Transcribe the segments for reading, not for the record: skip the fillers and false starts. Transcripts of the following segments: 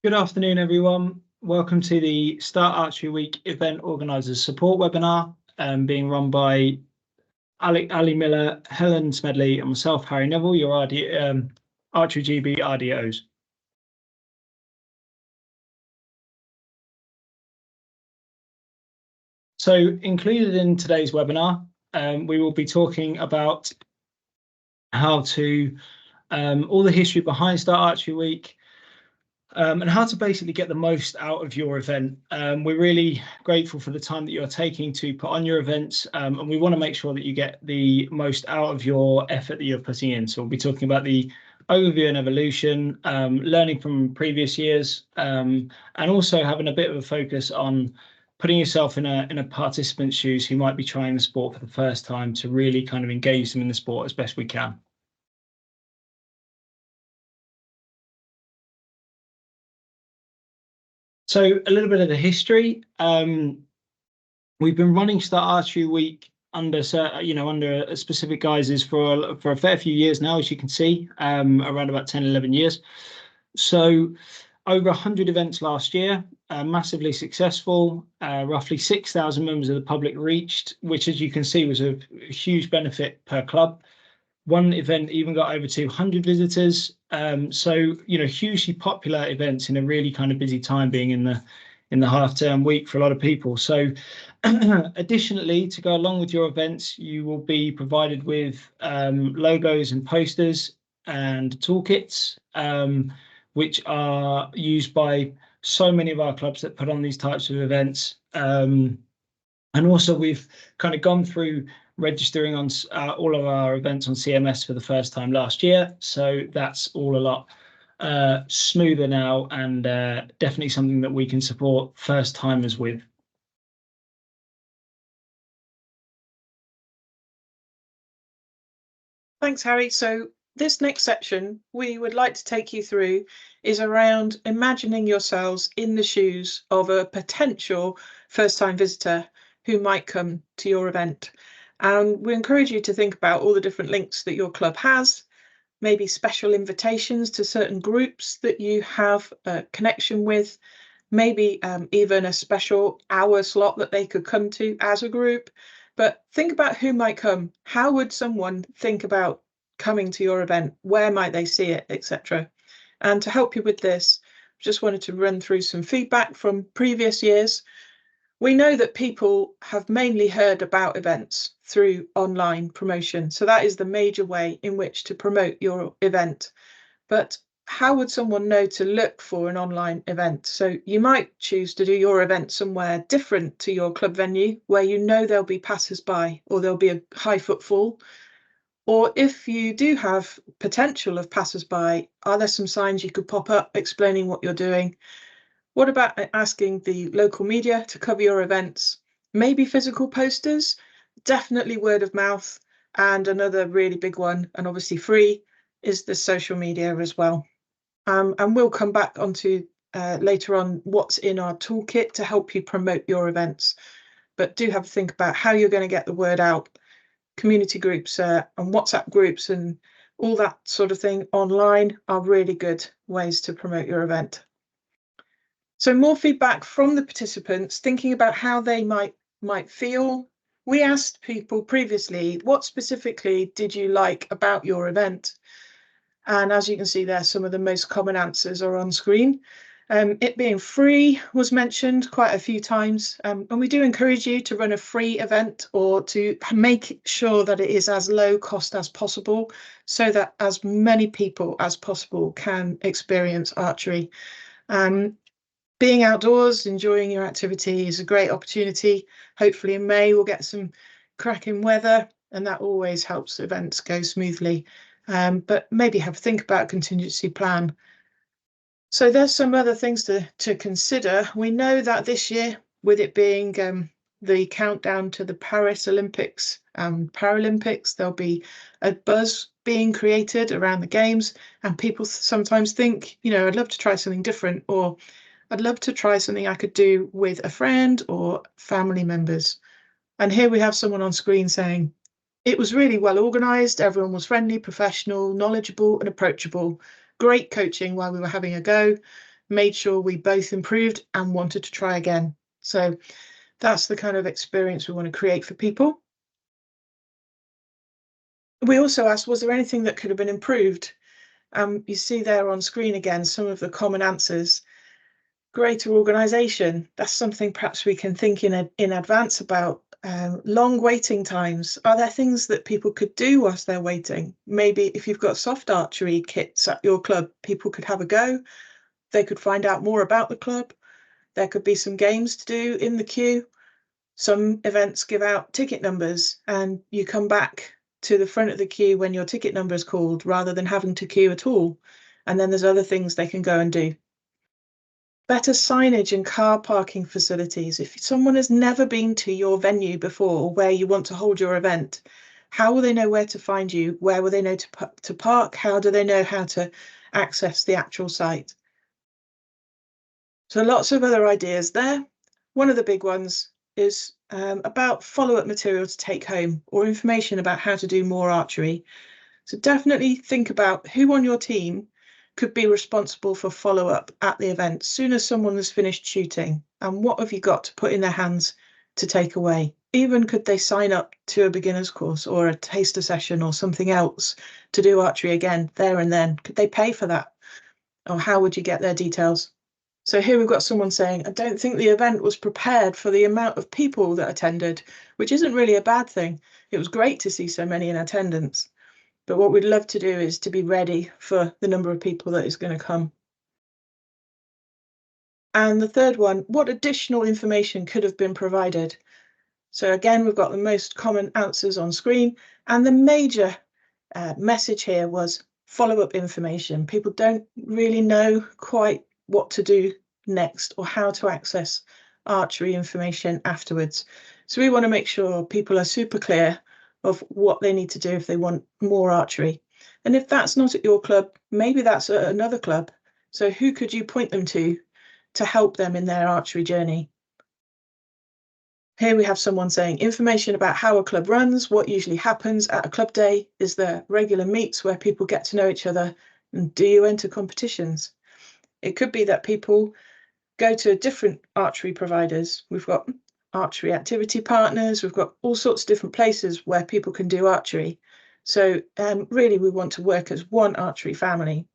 Good afternoon, everyone. Welcome to the Start Archery Week Event Organisers Support webinar being run by Ali Miller, Helen Smedley and myself, Harry Neville, your Archery GB RDOs. So included in today's webinar, we will be talking about how to, all the history behind Start Archery Week, and how to basically get the most out of your event. We're really grateful for the time that you're taking to put on your events, and we want to make sure that you get the most out of your effort that you're putting in. So we'll be talking about the overview and evolution, learning from previous years, and also having a bit of a focus on putting yourself in a participant's shoes who might be trying the sport for the first time to really kind of engage them in the sport as best we can. So a little bit of the history. We've been running Start Archery Week under a specific guises for a fair few years now, as you can see, around about 10, 11 years. So over 100 events last year, massively successful, roughly 6,000 members of the public reached, which, as you can see, was a huge benefit per club. One event even got over 200 visitors. So, hugely popular events in a really kind of busy time, being in the half-term week for a lot of people. So additionally, to go along with your events, you will be provided with logos and posters and toolkits, which are used by so many of our clubs that put on these types of events. And also we've kind of gone through registering on all of our events on CMS for the first time last year. So that's all a lot smoother now, and definitely something that we can support first timers with. Thanks, Harry. So this next section we would like to take you through is around imagining yourselves in the shoes of a potential first-time visitor who might come to your event. And we encourage you to think about all the different links that your club has, maybe special invitations to certain groups that you have a connection with, maybe even a special hour slot that they could come to as a group. But think about who might come. How would someone think about coming to your event? Where might they see it, etc. And to help you with this, just wanted to run through some feedback from previous years. We know that people have mainly heard about events through online promotion. So that is the major way in which to promote your event. But how would someone know to look for an online event? So you might choose to do your event somewhere different to your club venue, where you know there'll be passers-by or there'll be a high footfall. Or if you do have potential of passers-by, are there some signs you could pop up explaining what you're doing? What about asking the local media to cover your events? Maybe physical posters, definitely word of mouth, and another really big one, and obviously free, is the social media as well. And we'll come back onto later on what's in our toolkit to help you promote your events. But do have to think about how you're going to get the word out. Community groups and WhatsApp groups and all that sort of thing online are really good ways to promote your event. So more feedback from the participants, thinking about how they might feel. We asked people previously, what specifically did you like about your event? And as you can see there, some of the most common answers are on screen. It being free was mentioned quite a few times, and we do encourage you to run a free event or to make sure that it is as low cost as possible so that as many people as possible can experience archery. Being outdoors, enjoying your activity is a great opportunity. Hopefully in May we'll get some cracking weather, and that always helps events go smoothly. But maybe have a think about a contingency plan. So there's some other things to consider. We know that this year, with it being the countdown to the Paris Olympics and Paralympics, there'll be a buzz being created around the games, and people sometimes think, I'd love to try something different, or I'd love to try something I could do with a friend or family members. And here we have someone on screen saying, it was really well organised, everyone was friendly, professional, knowledgeable and approachable. Great coaching while we were having a go. made sure we both improved and wanted to try again. So that's the kind of experience we want to create for people. We also asked, was there anything that could have been improved? You see there on screen again some of the common answers. Greater organisation, that's something perhaps we can think in advance about. Long waiting times, are there things that people could do whilst they're waiting? Maybe if you've got soft archery kits at your club, people could have a go, they could find out more about the club, there could be some games to do in the queue. Some events give out ticket numbers and you come back to the front of the queue when your ticket number is called rather than having to queue at all. And then there's other things they can go and do. Better signage and car parking facilities. If someone has never been to your venue before or where you want to hold your event, how will they know where to find you? Where will they know to park? How do they know how to access the actual site? So lots of other ideas there. One of the big ones is about follow-up material to take home or information about how to do more archery. So definitely think about who on your team could be responsible for follow-up at the event as soon as someone has finished shooting, and what have you got to put in their hands to take away? Even could they sign up to a beginner's course or a taster session or something else to do archery again there and then? Could they pay for that? Or how would you get their details? So here we've got someone saying, I don't think the event was prepared for the amount of people that attended, which isn't really a bad thing. It was great to see so many in attendance. But what we'd love to do is to be ready for the number of people that is going to come. And the third one, what additional information could have been provided? So again, we've got the most common answers on screen. And the major message here was follow-up information. People don't really know quite what to do next or how to access archery information afterwards. So we want to make sure people are super clear of what they need to do if they want more archery. And if that's not at your club, maybe that's at another club. So who could you point them to help them in their archery journey? Here we have someone saying information about how a club runs, what usually happens at a club day, is there regular meets where people get to know each other, and do you enter competitions? It could be that people go to different archery providers. We've got archery activity partners, we've got all sorts of different places where people can do archery. So really we want to work as one archery family.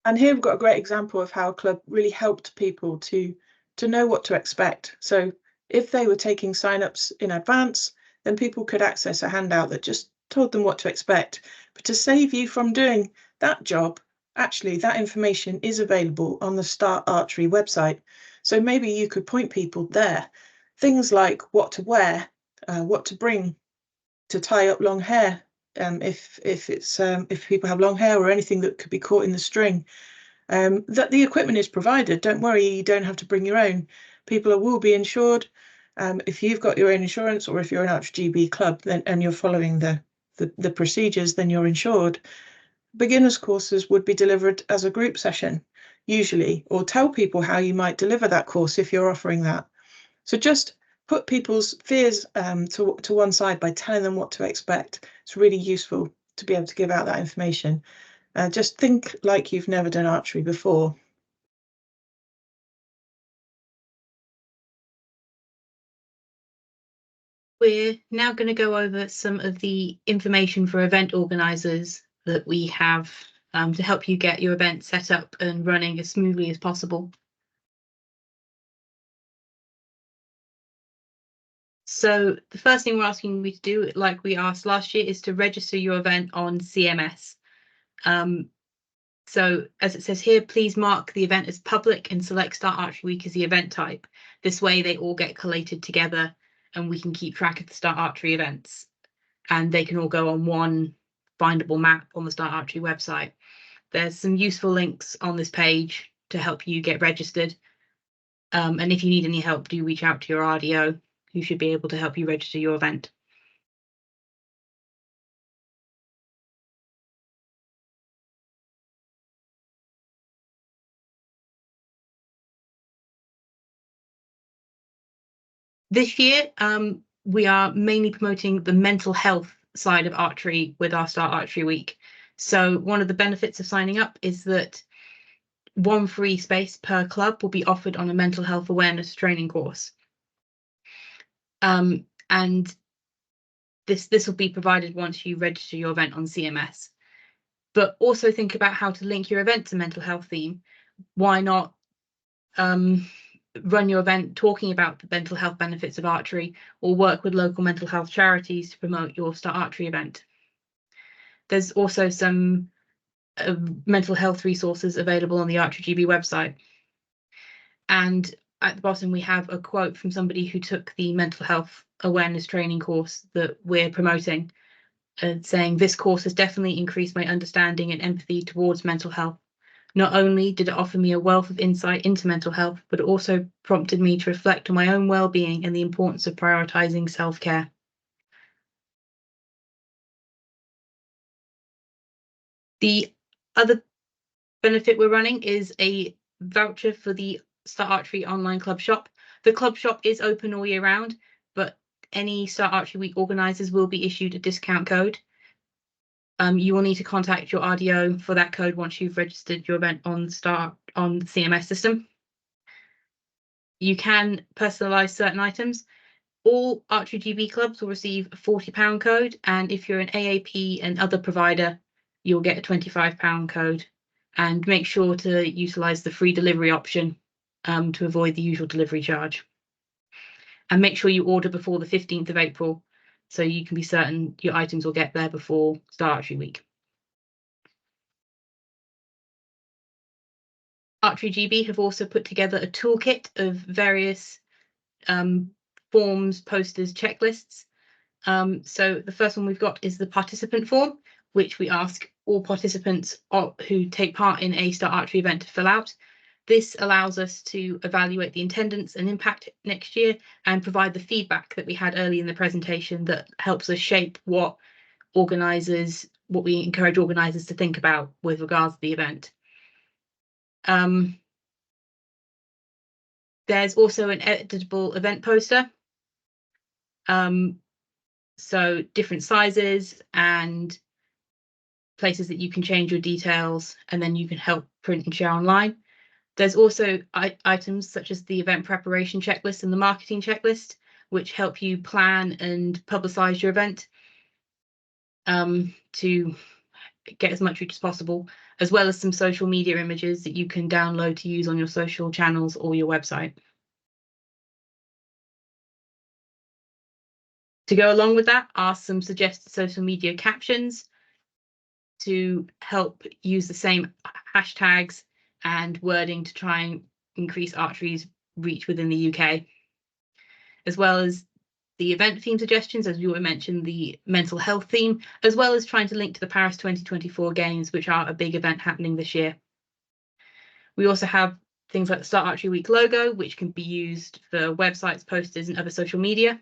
And here we've got a great example of how a club really helped people to know what to expect. So if they were taking sign-ups in advance, then people could access a handout that just told them what to expect. But to save you from doing that job, actually that information is available on the Start Archery website. So maybe you could point people there. Things like what to wear, what to bring to tie up long hair, if people have long hair or anything that could be caught in the string, that the equipment is provided. Don't worry, you don't have to bring your own. People will be insured. If you've got your own insurance, or if you're an Archery GB club then, and you're following the procedures, then you're insured. Beginners courses would be delivered as a group session, usually, or tell people how you might deliver that course if you're offering that. So just put people's fears to one side by telling them what to expect. It's really useful to be able to give out that information. Just think like you've never done archery before. We're now going to go over some of the information for event organisers that we have to help you get your event set up and running as smoothly as possible. So the first thing we're asking you to do, like we asked last year, is to register your event on CMS. So as it says here, please mark the event as public and select Start Archery Week as the event type. This way they all get collated together and we can keep track of the Start Archery events, and they can all go on one findable map on the Start Archery website. There's some useful links on this page to help you get registered. And if you need any help, do reach out to your RDO, who should be able to help you register your event. This year, we are mainly promoting the mental health side of archery with our Start Archery Week. So one of the benefits of signing up is that one free space per club will be offered on a mental health awareness training course. And this will be provided once you register your event on CMS. But also think about how to link your event to mental health theme. Why not run your event talking about the mental health benefits of archery, or work with local mental health charities to promote your Start Archery event? There's also some mental health resources available on the Archery GB website. And at the bottom, we have a quote from somebody who took the mental health awareness training course that we're promoting, saying, "This course has definitely increased my understanding and empathy towards mental health. Not only did it offer me a wealth of insight into mental health, but it also prompted me to reflect on my own well-being and the importance of prioritizing self-care." The other benefit we're running is a voucher for the Start Archery online club shop. The club shop is open all year round, but any Start Archery Week organisers will be issued a discount code. You will need to contact your RDO for that code once you've registered your event on the CMS system. You can personalise certain items. All Archery GB clubs will receive a £40 code, and if you're an AAP and other provider, you'll get a £25 code. And make sure to utilise the free delivery option to avoid the usual delivery charge. And make sure you order before the 15th of April, so you can be certain your items will get there before Start Archery Week. Archery GB have also put together a toolkit of various forms, posters, checklists. So the first one we've got is the participant form, which we ask all participants who take part in a Start Archery event to fill out. This allows us to evaluate the attendance and impact next year and provide the feedback that we had early in the presentation that helps us shape what we encourage organisers to think about with regards to the event. There's also an editable event poster. So different sizes and places that you can change your details, and then you can help print and share online. There's also items such as the event preparation checklist and the marketing checklist, which help you plan and publicise your event to get as much reach as possible, as well as some social media images that you can download to use on your social channels or your website. To go along with that are some suggested social media captions to help use the same hashtags and wording to try and increase archery's reach within the UK, as well as the event theme suggestions, as you mentioned, the mental health theme, as well as trying to link to the Paris 2024 Games, which are a big event happening this year. We also have things like the Start Archery Week logo, which can be used for websites, posters, and other social media.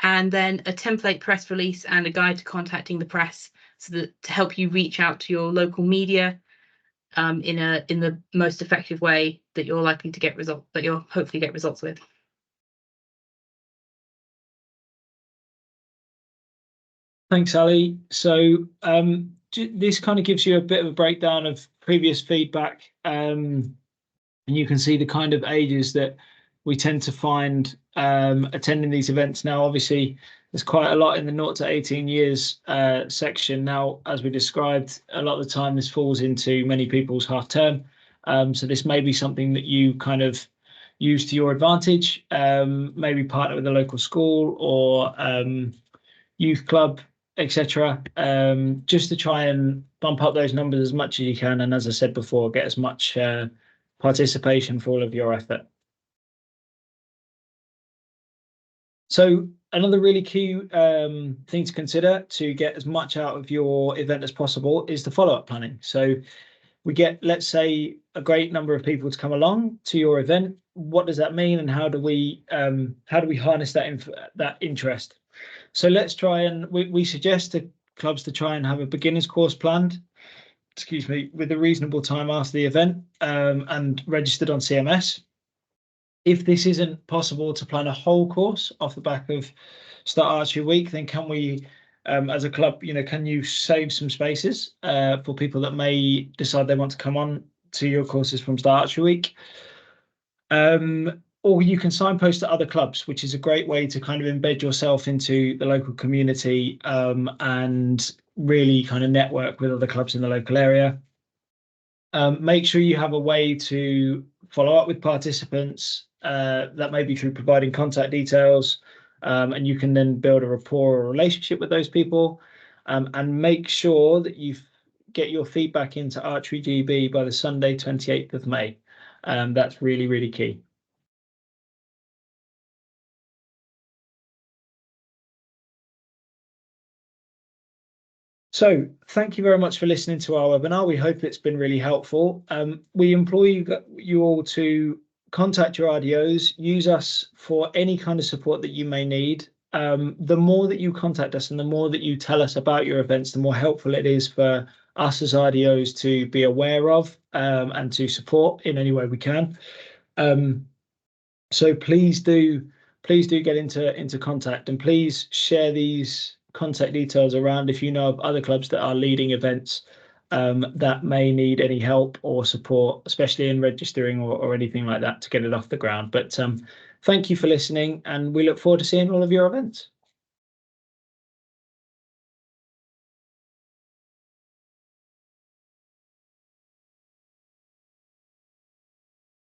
And then a template press release and a guide to contacting the press, so that to help you reach out to your local media in the most effective way that you're likely to get results, that you'll hopefully get results with. Thanks, Ali. So this kind of gives you a bit of a breakdown of previous feedback, and you can see the kind of ages that we tend to find attending these events. Now, obviously, there's quite a lot in the 0 to 18 years section. Now, as we described, a lot of the time this falls into many people's half term. So this may be something that you kind of use to your advantage, maybe partner with a local school or youth club, etc., just to try and bump up those numbers as much as you can. And as I said before, get as much participation for all of your effort. So another really key thing to consider to get as much out of your event as possible is the follow-up planning. So we get, let's say, a great number of people to come along to your event. What does that mean, and how do we harness that interest? So let's try and we suggest to clubs to try and have a beginner's course planned, with a reasonable time after the event and registered on CMS. If this isn't possible to plan a whole course off the back of Start Archery Week, then can we as a club, can you save some spaces for people that may decide they want to come on to your courses from Start Archery Week? Or you can signpost to other clubs, which is a great way to kind of embed yourself into the local community and really kind of network with other clubs in the local area. Make sure you have a way to follow up with participants. That may be through providing contact details, and you can then build a rapport or relationship with those people. And make sure that you get your feedback into Archery GB by the Sunday, 28th of May. That's really, really key. So thank you very much for listening to our webinar. We hope it's been really helpful. We implore you all to contact your RDOs, use us for any kind of support that you may need. The more that you contact us and the more that you tell us about your events, the more helpful it is for us as RDOs to be aware of and to support in any way we can. So please do get into contact, and please share these contact details around if you know of other clubs that are leading events that may need any help or support, especially in registering or anything like that to get it off the ground. But thank you for listening, and we look forward to seeing all of your events.